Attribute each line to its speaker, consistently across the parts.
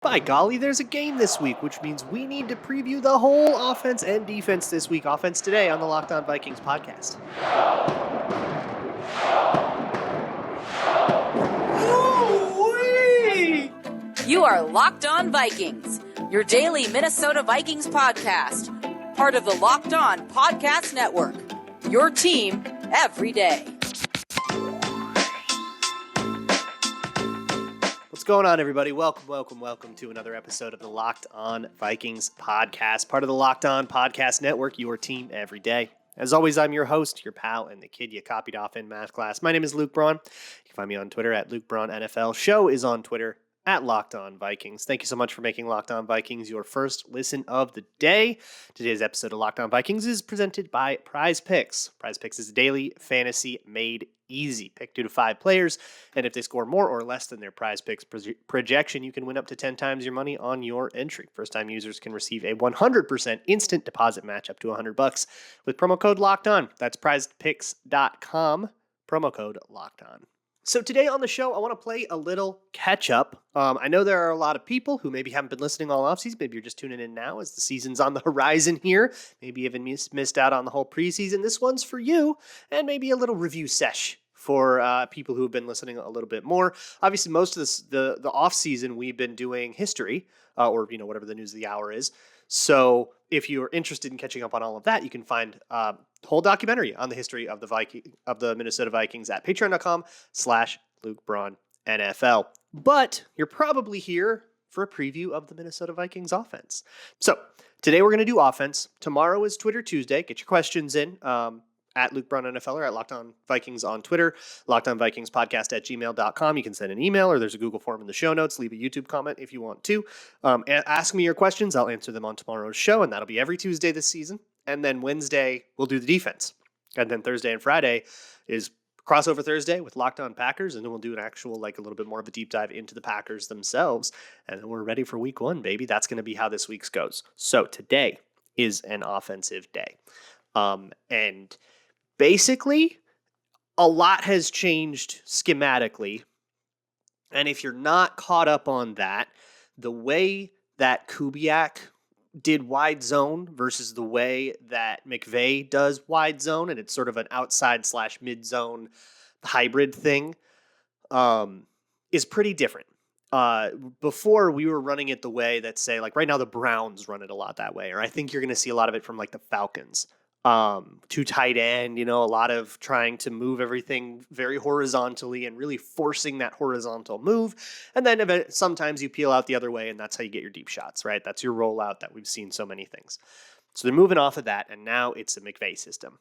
Speaker 1: By golly, there's a game this week, which means we need to preview the whole offense and defense this week. Offense today on the Locked On Vikings podcast.
Speaker 2: Ooh-wee! You are Locked On Vikings, your daily Minnesota Vikings podcast, part of the Locked On Podcast Network, your team every day.
Speaker 1: What's going on, everybody? Welcome to another episode of the Locked On Vikings podcast, part of the Locked On Podcast Network, your team every day. As always, I'm your host, your pal, and the kid you copied off in math class. My name is Luke Braun. You can find me on Twitter at Luke Braun NFL. Show is on Twitter at Locked On Vikings. Thank you so much for making Locked On Vikings your first listen of the day. Today's episode of Locked On Vikings is presented by Prize Picks. Prize Picks is daily fantasy made easy. Pick 2 to 5 players, and if they score more or less than their Prize Picks projection, you can win up to 10 times your money on your entry. First-time users can receive a 100% instant deposit match up to $100 with promo code Locked On. That's prizepicks.com, promo code Locked On. So today on the show, I want to play a little catch-up. I know there are a lot of people who maybe haven't been listening all offseason. Maybe you're just tuning in now as the season's on the horizon here. Maybe even missed out on the whole preseason. This one's for you, and maybe a little review sesh for people who have been listening a little bit more. Obviously, most of the offseason, we've been doing history, or whatever the news of the hour is. So if you're interested in catching up on all of that, you can find the whole documentary on the history of the Minnesota Vikings at patreon.com/Luke Braun NFL. But you're probably here for a preview of the Minnesota Vikings offense. So today we're going to do offense. Tomorrow is Twitter Tuesday. Get your questions in. At Luke Braun NFL or at Locked On Vikings on Twitter, LockedOnVikingsPodcast@gmail.com. You can send an email or there's a Google form in the show notes. Leave a YouTube comment if you want to. Ask me your questions. I'll answer them on tomorrow's show, and that'll be every Tuesday this season. And then Wednesday, we'll do the defense. And then Thursday and Friday is crossover Thursday with Locked On Packers, and then we'll do an actual, a little bit more of a deep dive into the Packers themselves. And then we're ready for week 1, baby. That's going to be how this week's goes. So today is an offensive day. And basically, a lot has changed schematically. And if you're not caught up on that, the way that Kubiak did wide zone versus the way that McVay does wide zone, and it's sort of an outside/mid zone hybrid thing, is pretty different. Before we were running it the way that, say, right now the Browns run it a lot that way, or I think you're going to see a lot of it from the Falcons. Too tight end, a lot of trying to move everything very horizontally and really forcing that horizontal move. And then sometimes you peel out the other way, and that's how you get your deep shots, right? That's your rollout that we've seen so many things. So they're moving off of that, and now it's a McVay system.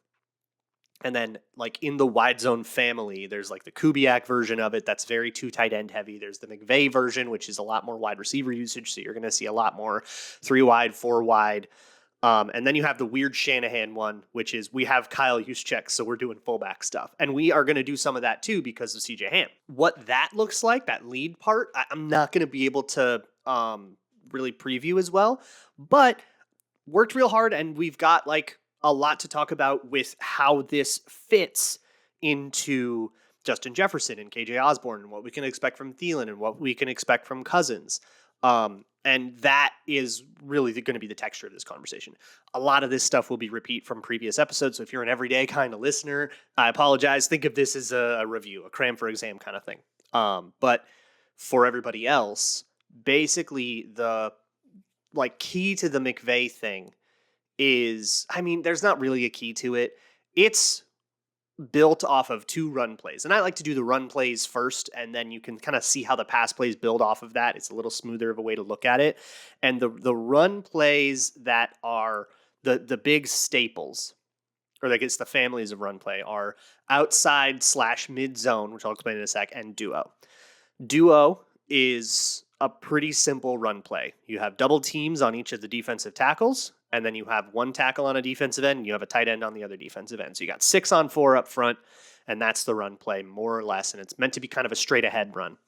Speaker 1: And then, in the wide zone family, there's the Kubiak version of it that's very too tight end heavy. There's the McVay version, which is a lot more wide receiver usage. So you're going to see a lot more 3 wide, 4 wide. And then you have the weird Shanahan one, which is we have Kyle Juszczyk, so we're doing fullback stuff. And we are going to do some of that too because of CJ Ham. What that looks like, that lead part, I'm not going to be able to really preview as well. But worked real hard, and we've got a lot to talk about with how this fits into Justin Jefferson and KJ Osborn and what we can expect from Thielen and what we can expect from Cousins. And that is really going to be the texture of this conversation. A lot of this stuff will be repeat from previous episodes. So if you're an everyday kind of listener, I apologize. Think of this as a review, a cram for exam kind of thing. But for everybody else, basically the key to the McVay thing is, there's not really a key to it. It's built off of 2 run plays. And I like to do the run plays first, and then you can kind of see how the pass plays build off of that. It's a little smoother of a way to look at it. And the run plays that are the big staples, or it's the families of run play, are outside/mid zone, which I'll explain in a sec, and duo. Duo is a pretty simple run play. You have double teams on each of the defensive tackles, and then you have 1 tackle on a defensive end, and you have a tight end on the other defensive end. So you got 6 on 4 up front, and that's the run play, more or less. And it's meant to be kind of a straight ahead run.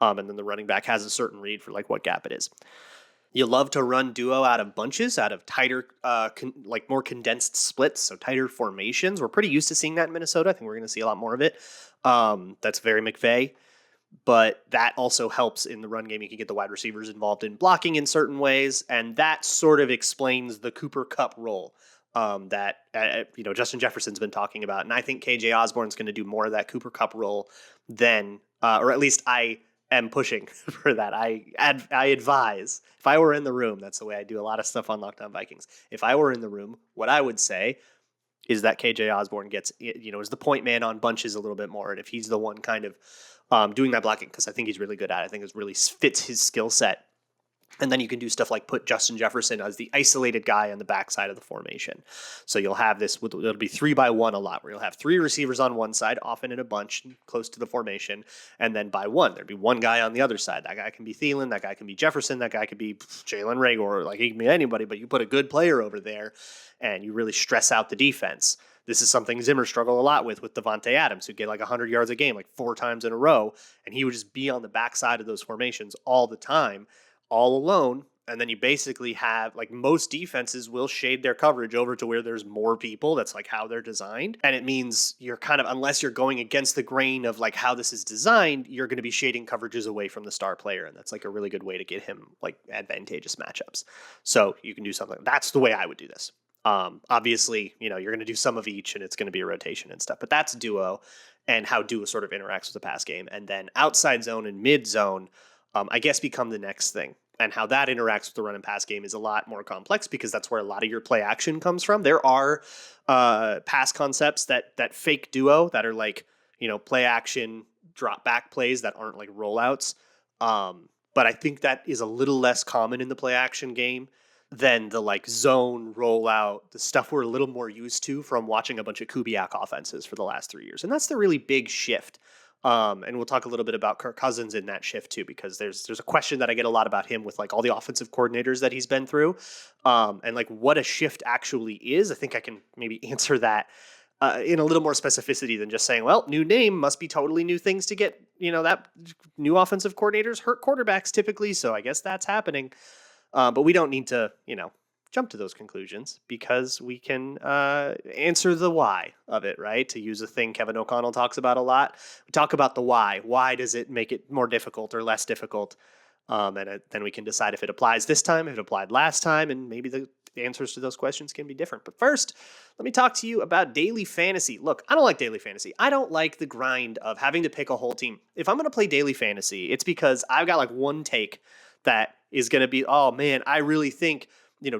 Speaker 1: And then the running back has a certain read for what gap it is. You love to run duo out of bunches, out of tighter, more condensed splits, so tighter formations. We're pretty used to seeing that in Minnesota. I think we're going to see a lot more of it. That's very McVay. but that also helps in the run game. You can get the wide receivers involved in blocking in certain ways, and that sort of explains the Cooper Kupp role that Justin Jefferson's been talking about, and I think KJ Osborn's going to do more of that Cooper Kupp role than, or at least I am pushing for that. I advise, if I were in the room, that's the way I do a lot of stuff on Locked On Vikings. If I were in the room, what I would say is that KJ Osborn gets, is the point man on bunches a little bit more, and if he's the one kind of doing that blocking, because I think he's really good at it. I think it really fits his skill set. And then you can do stuff like put Justin Jefferson as the isolated guy on the backside of the formation. So you'll have this, it'll be 3-by-1 a lot, where you'll have 3 receivers on one side, often in a bunch, close to the formation. And then by one, there'd be one guy on the other side. That guy can be Thielen, that guy can be Jefferson, that guy could be Jalen Reagor, like he can be anybody, but you put a good player over there and you really stress out the defense. This is something Zimmer struggled a lot with Devontae Adams, who'd get like 100 yards a game, like 4 times in a row. And he would just be on the backside of those formations all the time, all alone. And then you basically have, like, most defenses will shade their coverage over to where there's more people. That's like how they're designed. And it means you're kind of, unless you're going against the grain of like how this is designed, you're going to be shading coverages away from the star player. And that's like a really good way to get him like advantageous matchups. So you can do something. That's the way I would do this. Obviously, you're going to do some of each and it's going to be a rotation and stuff, but that's duo and how duo sort of interacts with the pass game. And then outside zone and mid zone, I guess become the next thing. And how that interacts with the run and pass game is a lot more complex because that's where a lot of your play action comes from. There are pass concepts that fake duo that are like, play action drop back plays that aren't like rollouts. But I think that is a little less common in the play action game than the like zone rollout, the stuff we're a little more used to from watching a bunch of Kubiak offenses for the last 3 years. And that's the really big shift. And we'll talk a little bit about Kirk Cousins in that shift too, because there's a question that I get a lot about him with like all the offensive coordinators that he's been through, and like what a shift actually is. I think I can maybe answer that in a little more specificity than just saying, well, new name must be totally new things to get, that new offensive coordinators hurt quarterbacks typically. So I guess that's happening. But we don't need to, jump to those conclusions because we can answer the why of it, right? To use a thing Kevin O'Connell talks about a lot. We talk about the why. Why does it make it more difficult or less difficult? And then we can decide if it applies this time, if it applied last time, and maybe the answers to those questions can be different. But first, let me talk to you about daily fantasy. Look, I don't like daily fantasy. I don't like the grind of having to pick a whole team. If I'm going to play daily fantasy, it's because I've got like one take that is going to be, oh man, I really think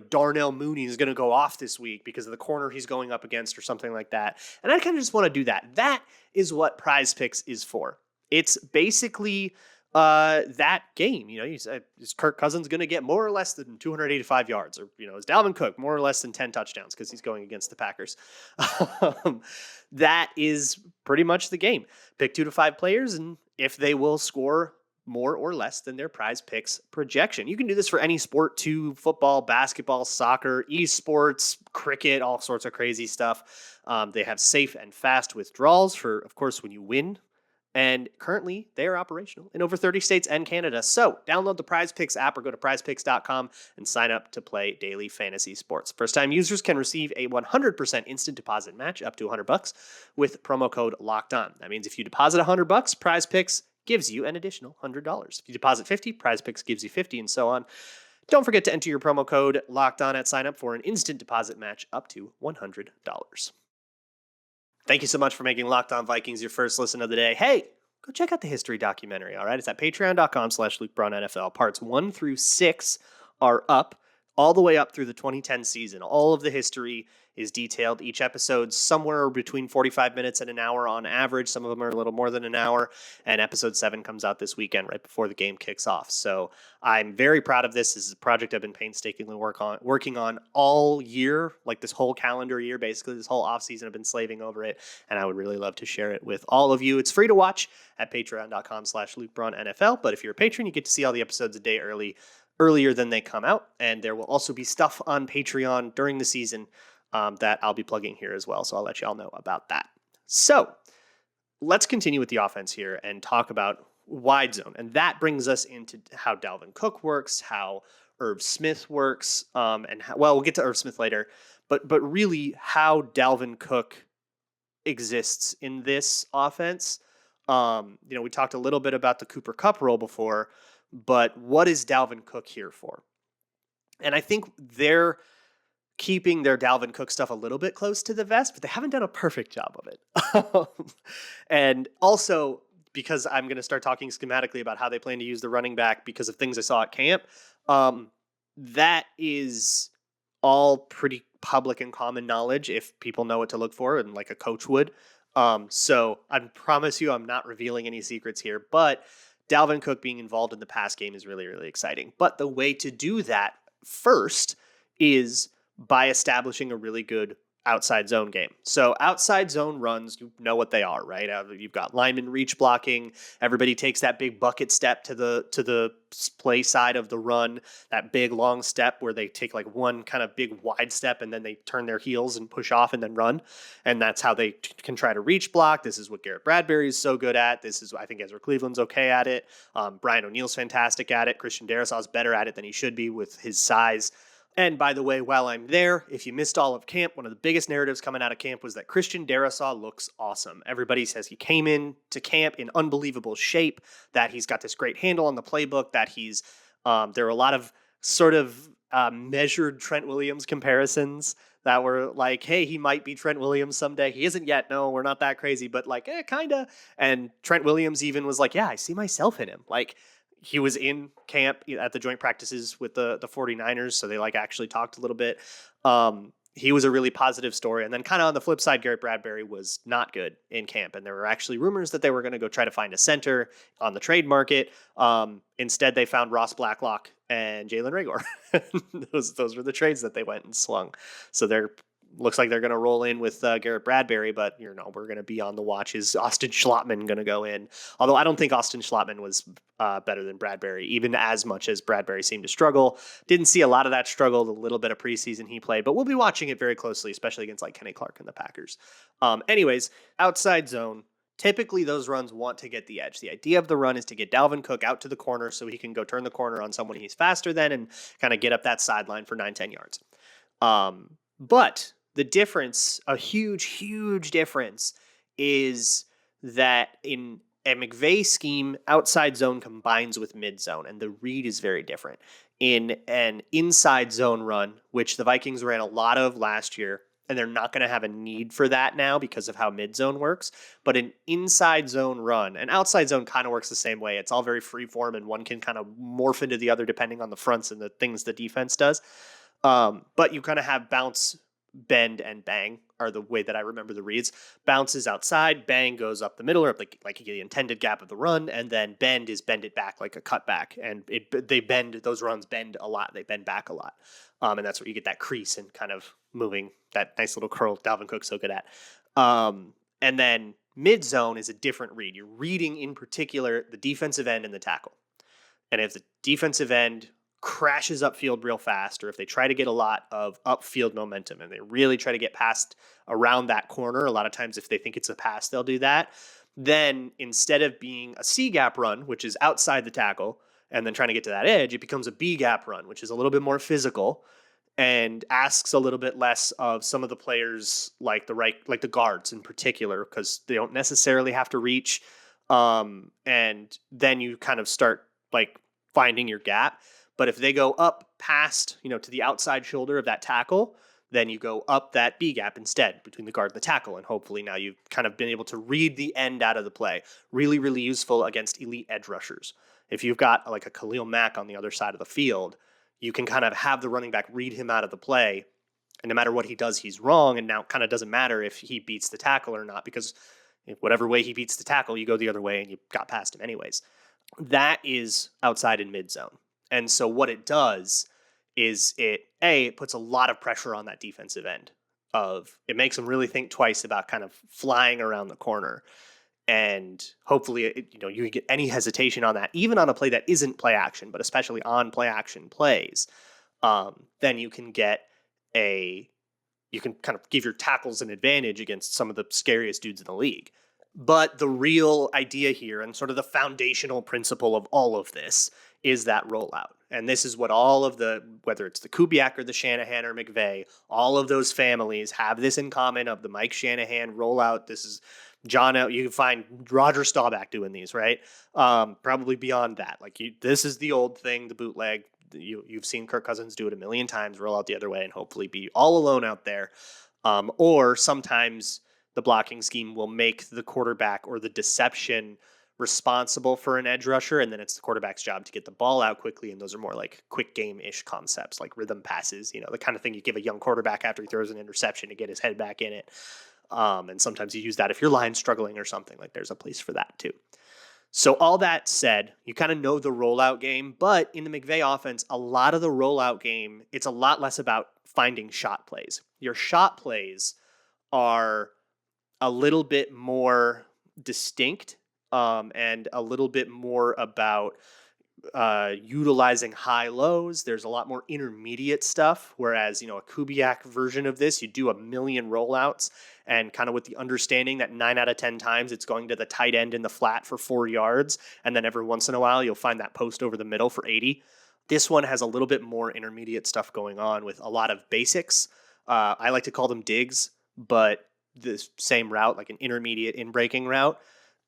Speaker 1: Darnell Mooney is going to go off this week because of the corner he's going up against or something like that. And I kind of just want to do that. That is what Prize Picks is for. It's basically that game. You said, is Kirk Cousins going to get more or less than 285 yards? Or, is Dalvin Cook more or less than 10 touchdowns because he's going against the Packers? That is pretty much the game. Pick 2 to 5 players, and if they will score more or less than their Prize Picks projection. You can do this for any sport too: football, basketball, soccer, esports, cricket, all sorts of crazy stuff. They have safe and fast withdrawals for, of course, when you win. And currently, they are operational in over 30 states and Canada. So download the Prize Picks app or go to prizepicks.com and sign up to play daily fantasy sports. First-time users can receive a 100% instant deposit match up to $100 with promo code LOCKEDON. That means if you deposit $100, Prize Picks gives you an additional $100. If you deposit $50, Prize Picks gives you $50, and so on. Don't forget to enter your promo code LOCKEDON at sign up for an instant deposit match up to $100. Thank you so much for making Locked On Vikings your first listen of the day. Hey, go check out the history documentary, all right? It's at patreon.com/LukeBraunNFL. Parts 1 through 6 are up, all the way up through the 2010 season. All of the history is detailed. Each episode somewhere between 45 minutes and an hour on average. Some of them are a little more than an hour. And episode 7 comes out this weekend right before the game kicks off. So I'm very proud of this. This is a project I've been painstakingly working on all year, like this whole calendar year, basically this whole offseason. I've been slaving over it, and I would really love to share it with all of you. It's free to watch at patreon.com/LukeBraunNFL. But if you're a patron, you get to see all the episodes a day earlier than they come out. And there will also be stuff on Patreon during the season that I'll be plugging here as well. So I'll let you all know about that. So let's continue with the offense here and talk about wide zone. And that brings us into how Dalvin Cook works, how Irv Smith works, and we'll get to Irv Smith later, but really how Dalvin Cook exists in this offense. We talked a little bit about the Cooper Kupp role before, but what is Dalvin Cook here for? And I think they're keeping their Dalvin Cook stuff a little bit close to the vest, but they haven't done a perfect job of it. And also, because I'm going to start talking schematically about how they plan to use the running back because of things I saw at camp, that is all pretty public and common knowledge if people know what to look for and like a coach would. So I promise you I'm not revealing any secrets here, but Dalvin Cook being involved in the pass game is really, really exciting. But the way to do that first is by establishing a really good outside zone game. So outside zone runs, you know what they are, right? You've got lineman reach blocking. Everybody takes that big bucket step to the play side of the run, that big long step where they take like one kind of big wide step and then they turn their heels and push off and then run. And that's how they can try to reach block. This is what Garrett Bradbury is so good at. This is, I think, Ezra Cleveland's okay at it. Brian O'Neill's fantastic at it. Christian Darrisaw's better at it than he should be with his size. And by the way, while I'm there, if you missed all of camp, one of the biggest narratives coming out of camp was that Christian Darrisaw looks awesome. Everybody says he came in to camp in unbelievable shape, that he's got this great handle on the playbook, that he's there are a lot of sort of measured Trent Williams comparisons that were like, hey, he might be Trent Williams someday. He isn't yet. No, we're not that crazy, but like, kind of. And Trent Williams even was like, yeah, I see myself in him. Like, he was in camp at the joint practices with the 49ers, so they like actually talked a little bit. He was a really positive story. And then kind of on the flip side, Garrett Bradbury was not good in camp. And there were actually rumors that they were going to go try to find a center on the trade market. Instead, they found Ross Blacklock and Jalen Reagor. those were the trades that they went and swung. So looks like they're going to roll in with Garrett Bradbury, but we're going to be on the watch. Is Austin Schlottman going to go in? Although I don't think Austin Schlottman was better than Bradbury, even as much as Bradbury seemed to struggle. Didn't see a lot of that struggle, the little bit of preseason he played, but we'll be watching it very closely, especially against like Kenny Clark and the Packers. Anyways, outside zone. Typically, those runs want to get the edge. The idea of the run is to get Dalvin Cook out to the corner so he can go turn the corner on someone he's faster than and kind of get up that sideline for 9-10 yards. But the difference, a huge, huge difference, is that in a McVay scheme, outside zone combines with mid zone, and the read is very different. In an inside zone run, which the Vikings ran a lot of last year, and they're not going to have a need for that now because of how mid zone works, but an inside zone run, and outside zone kind of works the same way. It's all very free form, and one can kind of morph into the other depending on the fronts and the things the defense does. But you kind of have bounce, bend, and bang are the way that I remember the reads. Bounce is outside, bang goes up the middle or up like the intended gap of the run, and then bend is bend it back like a cutback. And those runs bend a lot. They bend back a lot. And that's where you get that crease and kind of moving that nice little curl Dalvin Cook's so good at. And then mid zone is a different read. You're reading in particular the defensive end and the tackle. And if the defensive end crashes upfield real fast, or if they try to get a lot of upfield momentum and they really try to get past around that corner, a lot of times if they think it's a pass, they'll do that. Then instead of being a C gap run, which is outside the tackle, and then trying to get to that edge, it becomes a B gap run, which is a little bit more physical and asks a little bit less of some of the players like the guards in particular, because they don't necessarily have to reach. And then you kind of start like finding your gap. But if they go up past, to the outside shoulder of that tackle, then you go up that B gap instead between the guard and the tackle. And hopefully now you've kind of been able to read the end out of the play. Really, really useful against elite edge rushers. If you've got like a Khalil Mack on the other side of the field, you can kind of have the running back read him out of the play. And no matter what he does, he's wrong. And now it kind of doesn't matter if he beats the tackle or not, because whatever way he beats the tackle, you go the other way and you got past him anyways. That is outside in mid zone. And so what it does is it puts a lot of pressure on that defensive end. It makes them really think twice about kind of flying around the corner. And hopefully, you get any hesitation on that, even on a play that isn't play action, but especially on play action plays, then you can kind of give your tackles an advantage against some of the scariest dudes in the league. But the real idea here, and sort of the foundational principle of all of this, is that rollout. And this is what whether it's the Kubiak or the Shanahan or McVay, all of those families have this in common of the Mike Shanahan rollout. This is You can find Roger Staubach doing these, right? Probably beyond that. Like this is the old thing, the bootleg. You've seen Kirk Cousins do it a million times, roll out the other way and hopefully be all alone out there. Or sometimes the blocking scheme will make the quarterback or the deception responsible for an edge rusher, and then it's the quarterback's job to get the ball out quickly, and those are more like quick game-ish concepts, like rhythm passes, the kind of thing you give a young quarterback after he throws an interception to get his head back in it. And sometimes you use that if your line's struggling or something. Like there's a place for that too. So all that said, you kind of know the rollout game, but in the McVay offense, a lot of the rollout game, it's a lot less about finding shot plays. Your shot plays are a little bit more distinct, and a little bit more about utilizing high lows. There's a lot more intermediate stuff, whereas a Kubiak version of this, you do a million rollouts and kind of with the understanding that 9 out of 10 times it's going to the tight end in the flat for 4 yards, and then every once in a while you'll find that post over the middle for 80. This one has a little bit more intermediate stuff going on with a lot of basics. I like to call them digs, but the same route, like an intermediate in-breaking route.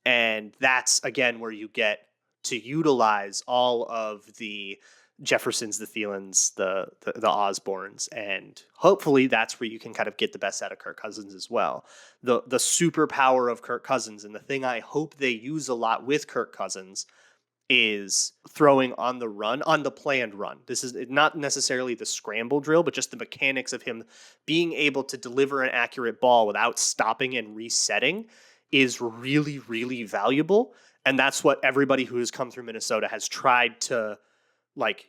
Speaker 1: And that's, again, where you get to utilize all of the Jeffersons, the Thielens, the Osborns, and hopefully that's where you can kind of get the best out of Kirk Cousins as well. The superpower of Kirk Cousins, and the thing I hope they use a lot with Kirk Cousins, is throwing on the run, on the planned run. This is not necessarily the scramble drill, but just the mechanics of him being able to deliver an accurate ball without stopping and resetting is really, really valuable. And that's what everybody who has come through Minnesota has tried to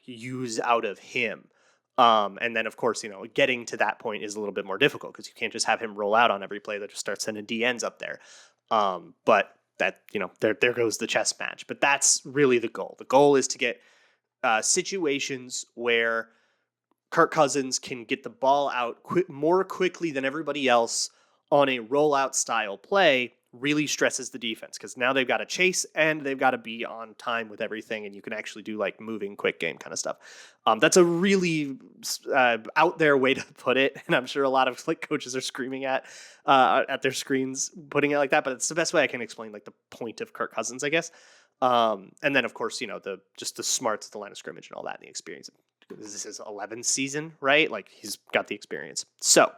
Speaker 1: use out of him. And then, of course, getting to that point is a little bit more difficult because you can't just have him roll out on every play that just starts sending DNs up there. But that, there goes the chess match. But that's really the goal. The goal is to get situations where Kirk Cousins can get the ball out more quickly than everybody else on a rollout style play. Really stresses the defense because now they've got to chase and they've got to be on time with everything, and you can actually do moving quick game kind of stuff. That's a really out there way to put it, and I'm sure a lot of coaches are screaming at their screens putting it like that, but it's the best way I can explain the point of Kirk Cousins, I guess. And then of course the smarts at the line of scrimmage and all that, and the experience. This is his 11th season, right? He's got the experience. So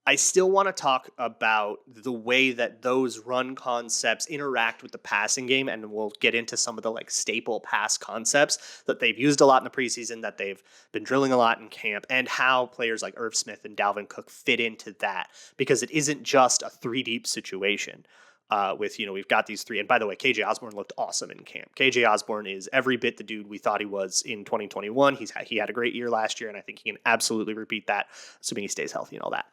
Speaker 1: I still want to talk about the way that those run concepts interact with the passing game, and we'll get into some of the staple pass concepts that they've used a lot in the preseason, that they've been drilling a lot in camp, and how players like Irv Smith and Dalvin Cook fit into that, because it isn't just a 3-deep situation. We've got these 3. And by the way, KJ Osborn looked awesome in camp. KJ Osborn is every bit the dude we thought he was in 2021. He had a great year last year, and I think he can absolutely repeat that, assuming he stays healthy and all that.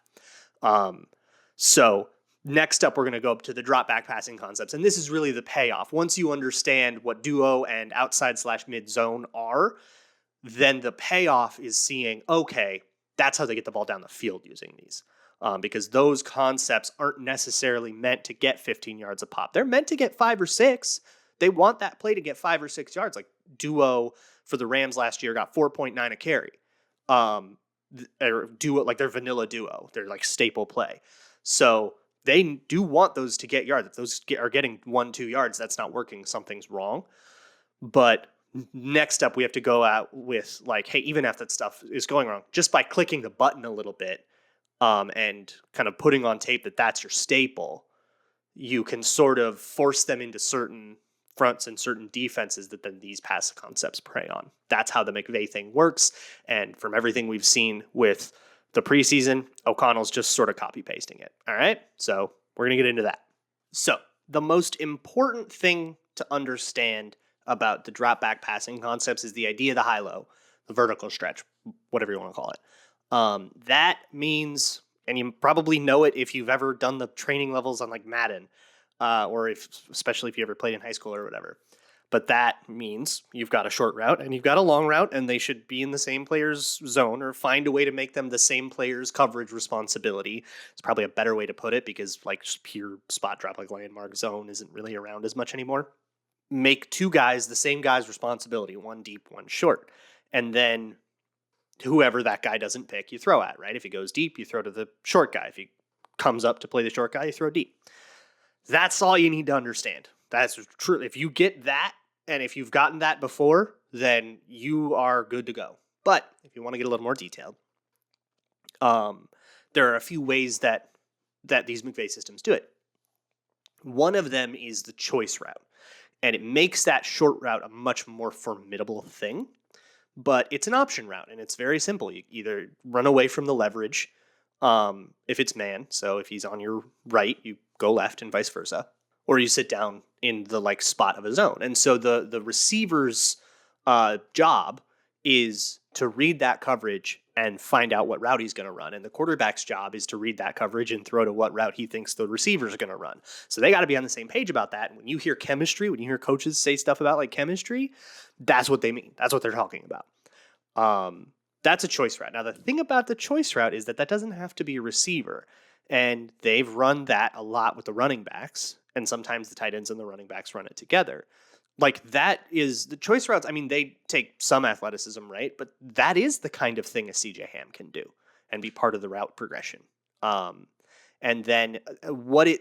Speaker 1: So next up, we're going to go up to the drop back passing concepts. And this is really the payoff. Once you understand what duo and outside/mid zone are, then the payoff is seeing, okay, that's how they get the ball down the field using these. Because those concepts aren't necessarily meant to get 15 yards a pop. They're meant to get 5 or 6. They want that play to get 5 or 6 yards. Like duo for the Rams last year got 4.9 a carry. Or duo, their vanilla duo, their staple play. So they do want those to get yards. If those are getting 1-2 yards, that's not working. Something's wrong. But next up, we have to go out with hey, even if that stuff is going wrong, just by clicking the button a little bit, and kind of putting on tape that that's your staple, you can sort of force them into certain fronts and certain defenses that then these pass concepts prey on. That's how the McVay thing works. And from everything we've seen with the preseason, O'Connell's just sort of copy pasting it. All right. So we're going to get into that. So the most important thing to understand about the drop back passing concepts is the idea of the high-low, the vertical stretch, whatever you want to call it. That means, and you probably know it if you've ever done the training levels on Madden, or especially if you ever played in high school or whatever. But that means you've got a short route and you've got a long route, and they should be in the same player's zone, or find a way to make them the same player's coverage responsibility. It's probably a better way to put it, because just pure spot drop, landmark zone, isn't really around as much anymore. Make 2 guys the same guy's responsibility, 1 deep, 1 short. And then whoever that guy doesn't pick, you throw at, right? If he goes deep, you throw to the short guy. If he comes up to play the short guy, you throw deep. That's all you need to understand. That's true. If you get that, and if you've gotten that before, then you are good to go. But if you want to get a little more detailed, there are a few ways that these McVay systems do it. One of them is the choice route, and it makes that short route a much more formidable thing. But it's an option route, and it's very simple. You either run away from the leverage, if it's man. So if he's on your right, you go left, and vice versa, or you sit down in the like spot of a zone. And so the receiver's job is to read that coverage and find out what route he's going to run. And the quarterback's job is to read that coverage and throw to what route he thinks the receiver's going to run. So they got to be on the same page about that. And when you hear chemistry, when you hear coaches say stuff about like chemistry, that's what they mean. That's what they're talking about. That's a choice route. Now, the thing about the choice route is that doesn't have to be a receiver. And they've run that a lot with the running backs. And sometimes the tight ends and the running backs run it together. Like that is the choice routes. I mean, they take some athleticism, right? But that is the kind of thing a CJ Ham can do and be part of the route progression. And then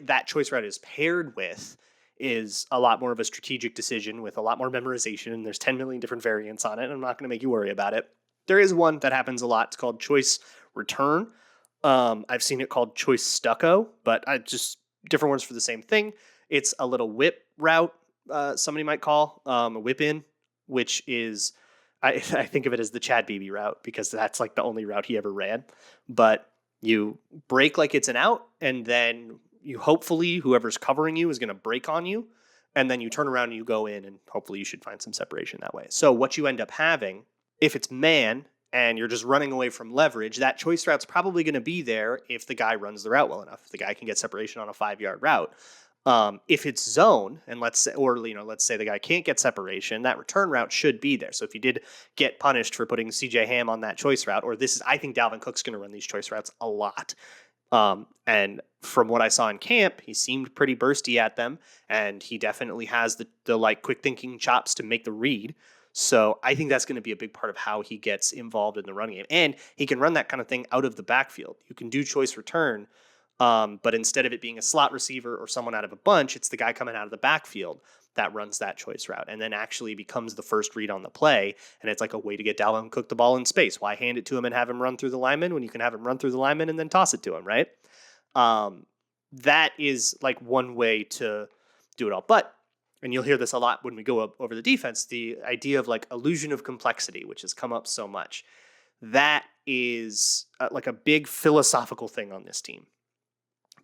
Speaker 1: that choice route is paired with is a lot more of a strategic decision with a lot more memorization. And there's 10 million different variants on it. And I'm not going to make you worry about it. There is one that happens a lot. It's called choice return. I've seen it called choice stucco, but I just different words for the same thing. It's a little whip route. Somebody might call a whip in, which is, I think of it as the Chad Beebe route because that's like the only route he ever ran. But you break like it's an out, and then you hopefully whoever's covering you is going to break on you, and then you turn around and you go in, and hopefully you should find some separation that way. So what you end up having, if it's man and you're just running away from leverage, that choice route's probably going to be there if the guy runs the route well enough. If the guy can get separation on a 5-yard route. If it's zone, and let's say the guy can't get separation, that return route should be there. So if you did get punished for putting CJ Ham on that choice route, or I think Dalvin Cook's going to run these choice routes a lot. And from what I saw in camp, he seemed pretty bursty at them, and he definitely has the like quick thinking chops to make the read. So I think that's going to be a big part of how he gets involved in the running game, and he can run that kind of thing out of the backfield. You can do choice return. But instead of it being a slot receiver or someone out of a bunch, it's the guy coming out of the backfield that runs that choice route and then actually becomes the first read on the play. And it's like a way to get Dalvin Cook the ball in space. Why hand it to him and have him run through the lineman when you can have him run through the lineman and then toss it to him, right? That is like one way to do it all. But, and you'll hear this a lot when we go over the defense, the idea of like illusion of complexity, which has come up so much. That is like a big philosophical thing on this team.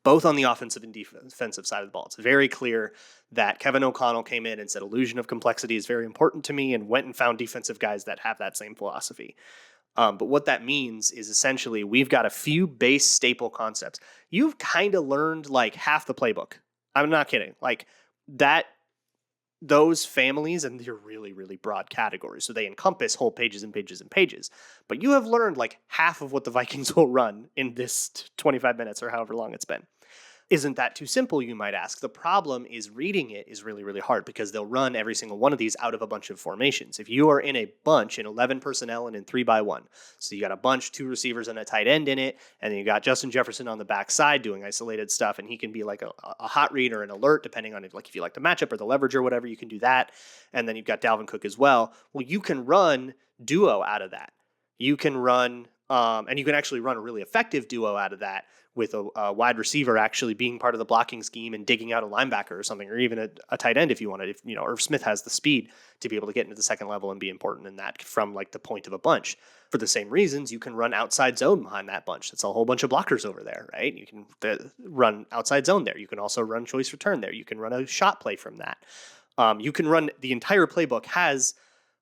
Speaker 1: Both on the offensive and defensive side of the ball. It's very clear that Kevin O'Connell came in and said illusion of complexity is very important to me and went and found defensive guys that have that same philosophy. But what that means is essentially we've got a few base staple concepts. You've kind of learned like half the playbook. I'm not kidding. Like that, those families, and they're really, really broad categories. So they encompass whole pages and pages and pages. But you have learned like half of what the Vikings will run in this 25 minutes or however long it's been. Isn't that too simple, you might ask? The problem is reading it is really, really hard because they'll run every single one of these out of a bunch of formations. If you are in a bunch in 11 personnel and in 3-by-1, so you got a bunch, 2 receivers and a tight end in it, and then you got Justin Jefferson on the backside doing isolated stuff, and he can be like a hot read or an alert, depending on if you like the matchup or the leverage or whatever, you can do that. And then you've got Dalvin Cook as well. Well, you can run duo out of that. You can run, and you can actually run a really effective duo out of that, with a wide receiver actually being part of the blocking scheme and digging out a linebacker or something, or even a tight end if you wanted. If Irv Smith has the speed to be able to get into the second level and be important in that from like the point of a bunch. For the same reasons, you can run outside zone behind that bunch. That's a whole bunch of blockers over there, right? You can run outside zone there. You can also run choice return there. You can run a shot play from that. You can run the entire playbook has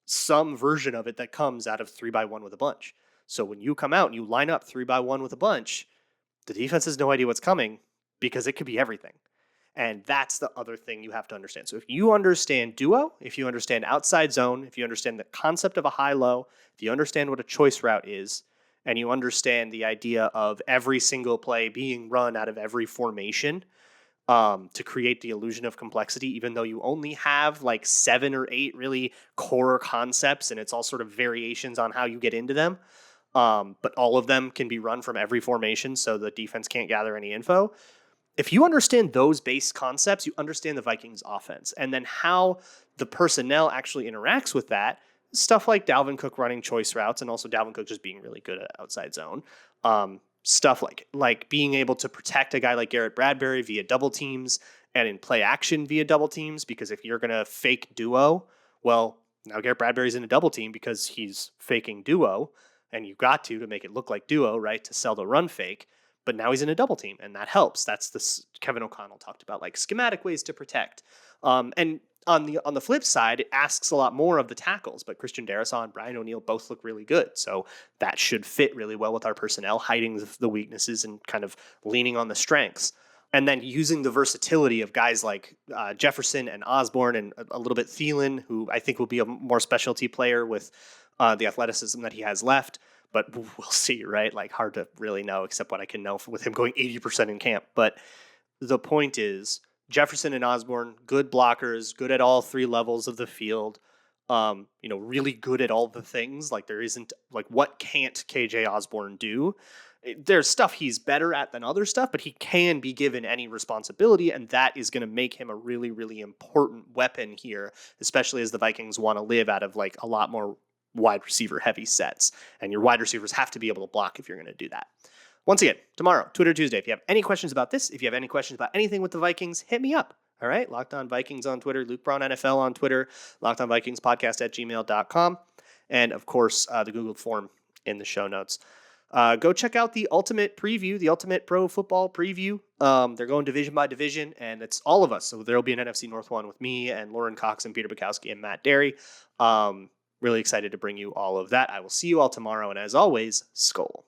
Speaker 1: some version of it that comes out of 3-by-1 with a bunch. So when you come out and you line up 3-by-1 with a bunch, the defense has no idea what's coming because it could be everything. And that's the other thing you have to understand. So if you understand duo, if you understand outside zone, if you understand the concept of a high-low, if you understand what a choice route is, and you understand the idea of every single play being run out of every formation to create the illusion of complexity, even though you only have like 7 or 8 really core concepts and it's all sort of variations on how you get into them. But all of them can be run from every formation, so the defense can't gather any info. if you understand those base concepts, you understand the Vikings offense, and then how the personnel actually interacts with that. Stuff like Dalvin Cook running choice routes, and also Dalvin Cook just being really good at outside zone. Stuff like being able to protect a guy like Garrett Bradbury via double teams and in play action via double teams, because if you're going to fake duo, well, now Garrett Bradbury's in a double team because he's faking duo, and you got to make it look like duo, right, to sell the run fake. But now he's in a double team, and that helps. That's the Kevin O'Connell talked about, like schematic ways to protect. And on the flip side, it asks a lot more of the tackles. But Christian Darrisaw and Brian O'Neill both look really good, so that should fit really well with our personnel, hiding the weaknesses and kind of leaning on the strengths. And then using the versatility of guys like Jefferson and Osborn and a little bit Thielen, who I think will be a more specialty player with the athleticism that he has left. But we'll see, right? Like, hard to really know, except what I can know with him going 80% in camp. But the point is, Jefferson and Osborn, good blockers, good at all three levels of the field. Really good at all the things. Like, there isn't, like, what can't KJ Osborn do? There's stuff he's better at than other stuff, but he can be given any responsibility, and that is going to make him a really, really important weapon here, especially as the Vikings want to live out of like a lot more wide receiver heavy sets, and your wide receivers have to be able to block if you're going to do that. Once again, tomorrow, Twitter Tuesday. If you have any questions about this, if you have any questions about anything with the Vikings, hit me up. All right. Locked On Vikings on Twitter, Luke Braun NFL on Twitter, Locked On Vikings podcast at gmail.com. And of course, the Google form in the show notes. Go check out the Ultimate Preview, the Ultimate Pro Football Preview. They're going division by division, and it's all of us. So there'll be an NFC North one with me and Lauren Cox and Peter Bukowski and Matt Derry. Really excited to bring you all of that. I will see you all tomorrow. And as always, Skol.